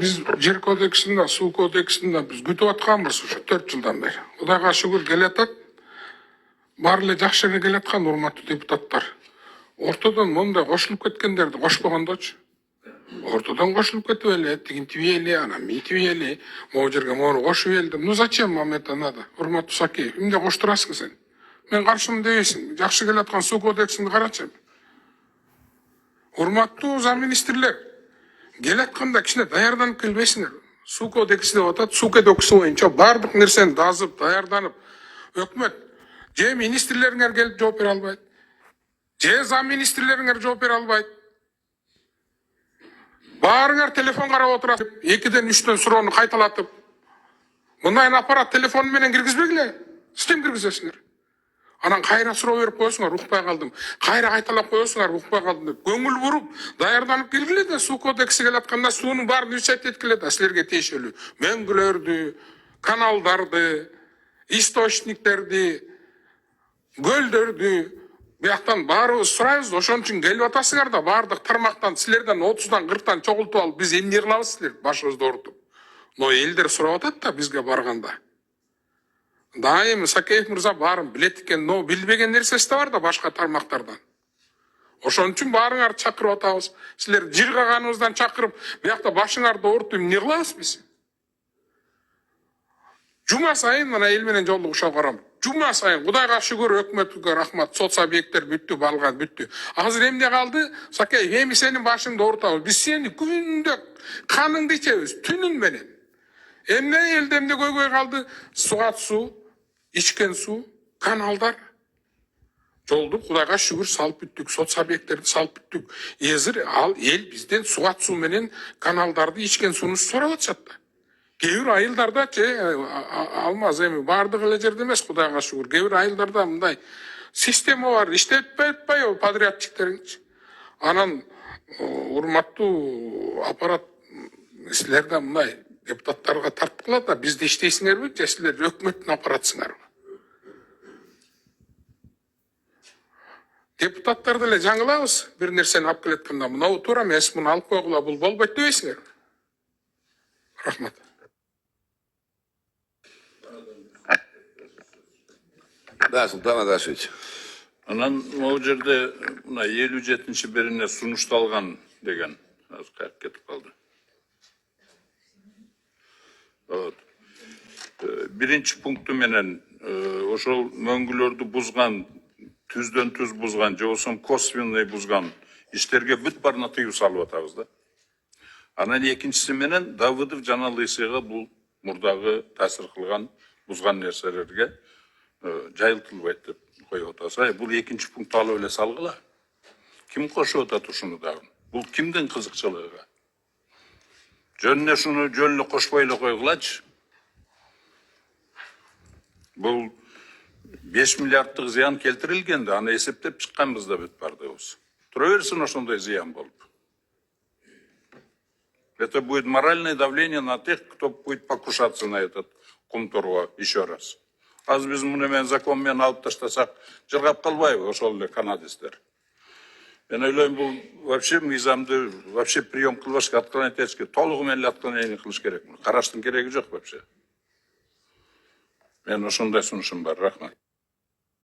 Biz жер кодексinde, су кодексinde biz күтіп атқанбыз ушу 4 жылдан бeri. Кудайга шүгүр келатат. Баары эле жакшы эле келаткан, урматтуу депутаттар. Ортодон мондай кошулуп кеткендерди кошпогондочу. Ортодон кошулуп кетип эле, тигинтиби эле, анан мынтиби эле, могу жерге мону кошуп элди. Ну зачем вам это надо? Урматтуу Сакеев, эмне коштурасың сен? Мен каршымын дебейсиң. Жакшы келаткан су кодексинди карачы. Урматтуу замминистрлер, келатканда кичине даярданып келбейсиңер. Су кодекси деп атат, су кодекси боюнча бардык нерсени дазып, даярданып, өкмөт же министрлериңер келип жооп бере албайт, же замминистрлериңер жооп бере албайт. Баарыңар телефон карап отурасыңар, 2-ден 3-төн суроону кайталатып. Мындай аппарат телефон менен киргизбегиле. Сиз киргизесиңер. Анан кайра суроо берип коесуңар, укпай калдым. Кайра кайталап коесуңар, укпай калдым деп. Көңүл буруп, даярданып келгиле да су кодекси келатканда суунун баарын үчөйт эткиле да силерге тиешелүү. Мөңгүлөрдү, каналдарды, источниктерди, көлдөрдү, бияктан баарыбыз сурайбыз. Ошон үчүн келип атасыңар да баардык тармактан силерден 30-дан 40-тан чогултуп алып, биз эмне кылабыз силер башыбызды оорутуп. Но элдер сурап атат да бизге барганда. Дайым Сакеев мырза баарын билет экен, но билбеген нерсеси да бар да башка тармактардан. Ошон үчүн баарыңарды чакырып атабыз. Силер жыргаганыбыздан чакырып, биякта башыңарды оорутуп эмне кылабыз биз? Жума сайын мына эл менен жолугушуп барам. Жума сайын Кудайга шүгүр, өкмөткө рахмат, сот объекттер бүттү, балган бүттү. Азыр эмне калды? Сакеев, эми сенин башыңды оорутабыз. Биз сени күндө каныңды ичебиз, түнүн менен. Эмне элде эмне көйгөй калды? Сугат суу, ичкен суу, каналдар. Жолду Кудайга шүгүр салып бүттүк, сот объекттерди салып бүттүк. Азыр ал эл бизден сугат суу менен каналдарды, ичкен сууну сурап атышат да. Кээ бир айылдарда алмаз эми баардык эле жерде эмес, Кудайга шүгүр. Кээ бир айылдарда мындай система бар, иштеп атпайбы подрядчиктериңчи. Анан урматтуу аппарат силерде мындай депутаттарга тарткыла да бизде иштейсиңерби, же силер өкмөттүн аппаратысыңарбы? Депутаттарды эле жаңылабыз, бир нерсени алып келетканда, мынау туура эмес, муну алып койгула, бул болбойт дебейсиңерби? Рахмат. Да, Султан Адашевич. Анан могу жерде мына 57-бирине сунушталган деген азыр кайып кетип калды. Биринчи пункту менен ошол мөңгүлөрдү бузган, түздөн түз бузган, же болбосо косвенный бузган иштерге бүт баарына тыюу салып атабыз да. Анан экинчиси менен Давыдов жана Лысыйга бул мурдагы таасир кылган бузган нерселерге жайылтылбайт деп коюп атабыз. Бул экинчи пункту алып эле салгыла. Ким кошуп атат ушуну дагы? Бул кимдин кызыкчылыгы? Жөнүнө шуну жөн эле кошпой эле койгулачы. Бул 5 миллиарддык зыян келтирилген да, аны эсептеп чыкканбыз да бүт бардыгыбыз. Тура берсин ошондой зыян болуп. Это будет моральное давление на тех, кто будет покушаться на этот Кумтурга еще раз. Аз биз муну менен закон менен алып таштасак, жыргап калбайбы ошол эле канадисттер. Мен ойлойм, бул вообще мыйзамды вообще прием кылбаш, отклонять этиш керек. Толугу менен эле отклонение кылыш керек. Караштын кереги жок вообще. Мен ошондой сунушум бар, рахмат.